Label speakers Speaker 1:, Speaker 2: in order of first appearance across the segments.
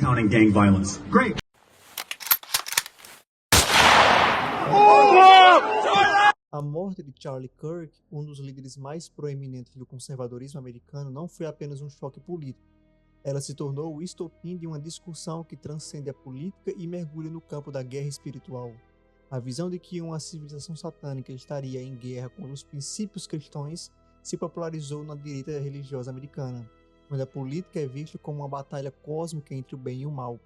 Speaker 1: counting gang violence.
Speaker 2: Great.
Speaker 3: A morte de Charlie Kirk, um dos líderes mais proeminentes do conservadorismo americano, não foi apenas um choque político. Ela se tornou o estopim de uma discussão que transcende a política e mergulha no campo da guerra espiritual. A visão de que uma civilização satânica estaria em guerra com os princípios cristãos se popularizou na direita religiosa americana, onde a política é vista como uma batalha cósmica entre o bem e o mal.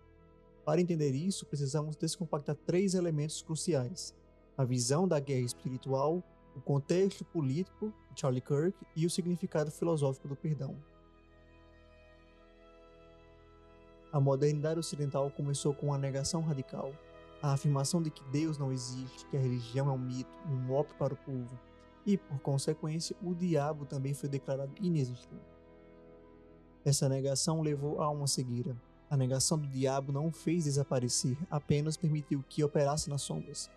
Speaker 3: Para entender isso, precisamos descompactar 3 elementos cruciais: a visão da guerra espiritual, o contexto político de Charlie Kirk e o significado filosófico do perdão. A modernidade ocidental começou com uma negação radical, a afirmação de que Deus não existe, que a religião é um mito, um golpe para o povo, e, por consequência, o diabo também foi declarado inexistente. Essa negação levou a uma cegueira. A negação do diabo não o fez desaparecer, apenas permitiu que operasse nas sombras.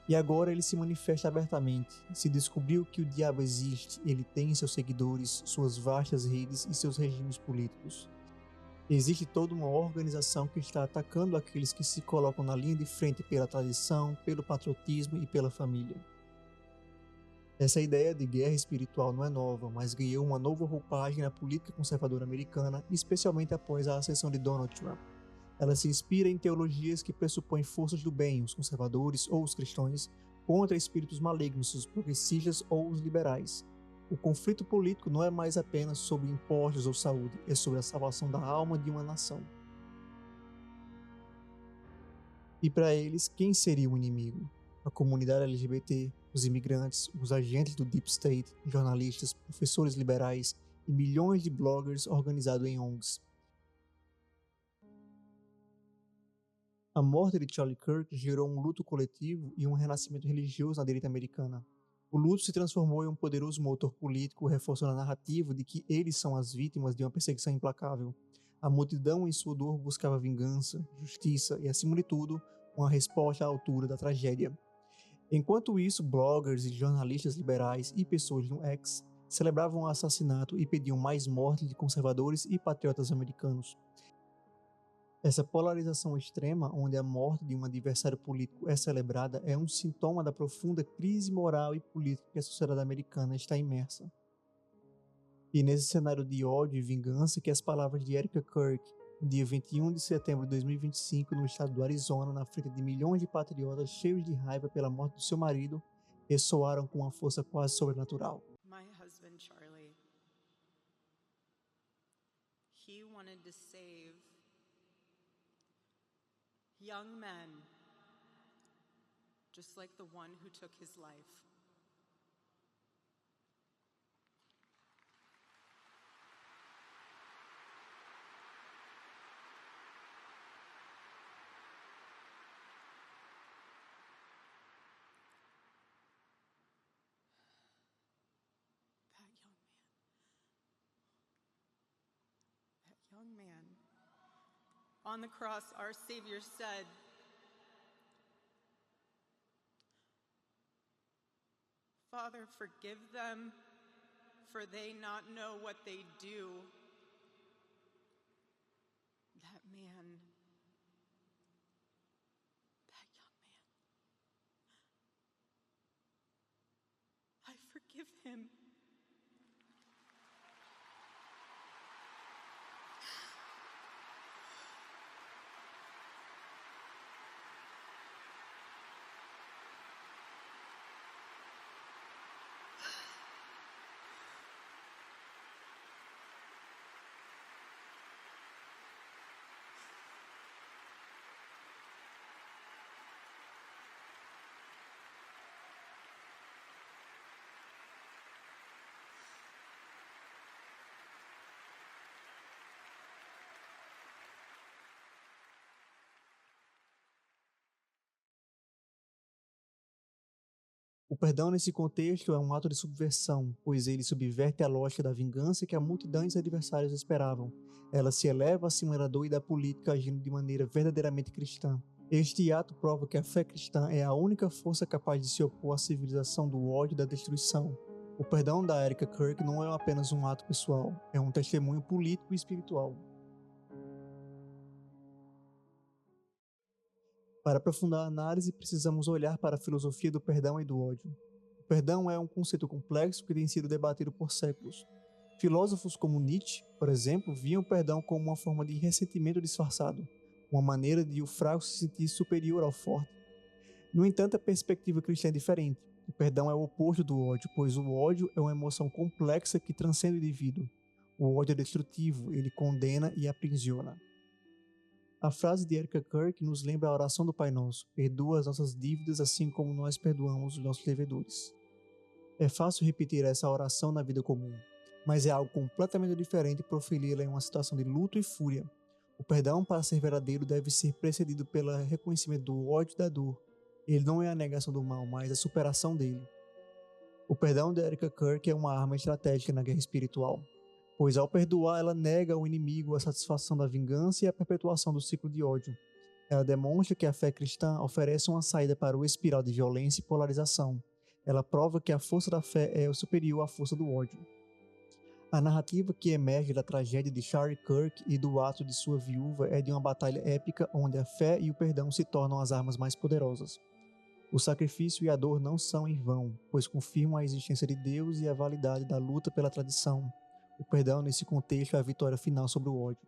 Speaker 3: E agora ele se manifesta abertamente. Se descobriu que o diabo existe, ele tem seus seguidores, suas vastas redes e seus regimes políticos. Existe toda uma organização que está atacando aqueles que se colocam na linha de frente pela tradição, pelo patriotismo e pela família. Essa ideia de guerra espiritual não é nova, mas ganhou uma nova roupagem na política conservadora americana, especialmente após a ascensão de Donald Trump. Ela se inspira em teologias que pressupõem forças do bem, os conservadores ou os cristãos, contra espíritos malignos, os progressistas ou os liberais. O conflito político não é mais apenas sobre impostos ou saúde, é sobre a salvação da alma de uma nação. E para eles, quem seria o inimigo? A comunidade LGBT, os imigrantes, os agentes do Deep State, jornalistas, professores liberais e milhões de bloggers organizados em ONGs. A morte de Charlie Kirk gerou um luto coletivo e um renascimento religioso na direita americana. O luto se transformou em um poderoso motor político, reforçando a narrativa de que eles são as vítimas de uma perseguição implacável. A multidão em sua dor buscava vingança, justiça e, acima de tudo, uma resposta à altura da tragédia. Enquanto isso, bloggers e jornalistas liberais e pessoas no X celebravam o assassinato e pediam mais mortes de conservadores e patriotas americanos. Essa polarização extrema, onde a morte de um adversário político é celebrada, é um sintoma da profunda crise moral e política que a sociedade americana está imersa. E nesse cenário de ódio e vingança que as palavras de Erica Kirk, no dia 21 de setembro de 2025, no estado do Arizona, na frente de milhões de patriotas cheios de raiva pela morte do seu marido, ressoaram com uma força quase sobrenatural.
Speaker 4: My husband, Charlie, he wanted to save young men, just like the one who took his life. That young man. On the cross, our Savior said, "Father, forgive them, for they not know what they do." That man, that young man, I forgive him.
Speaker 3: O perdão nesse contexto é um ato de subversão, pois ele subverte a lógica da vingança que a multidão de adversários esperavam. Ela se eleva acima da dor e da política, agindo de maneira verdadeiramente cristã. Este ato prova que a fé cristã é a única força capaz de se opor à civilização do ódio e da destruição. O perdão da Erica Kirk não é apenas um ato pessoal, é um testemunho político e espiritual. Para aprofundar a análise, precisamos olhar para a filosofia do perdão e do ódio. O perdão é um conceito complexo que tem sido debatido por séculos. Filósofos como Nietzsche, por exemplo, viam o perdão como uma forma de ressentimento disfarçado, uma maneira de o fraco se sentir superior ao forte. No entanto, a perspectiva cristã é diferente. O perdão é o oposto do ódio, pois o ódio é uma emoção complexa que transcende o indivíduo. O ódio é destrutivo, ele condena e aprisiona. A frase de Erika Kirk nos lembra a oração do Pai Nosso: perdoa as nossas dívidas assim como nós perdoamos os nossos devedores. É fácil repetir essa oração na vida comum, mas é algo completamente diferente proferi-la em uma situação de luto e fúria. O perdão, para ser verdadeiro, deve ser precedido pelo reconhecimento do ódio e da dor. Ele não é a negação do mal, mas a superação dele. O perdão de Erika Kirk é uma arma estratégica na guerra espiritual, pois ao perdoar ela nega ao inimigo a satisfação da vingança e a perpetuação do ciclo de ódio. Ela demonstra que a fé cristã oferece uma saída para o espiral de violência e polarização. Ela prova que a força da fé é superior à força do ódio. A narrativa que emerge da tragédia de Charlie Kirk e do ato de sua viúva é de uma batalha épica onde a fé e o perdão se tornam as armas mais poderosas. O sacrifício e a dor não são em vão, pois confirmam a existência de Deus e a validade da luta pela tradição. O perdão, nesse contexto, é a vitória final sobre o ódio.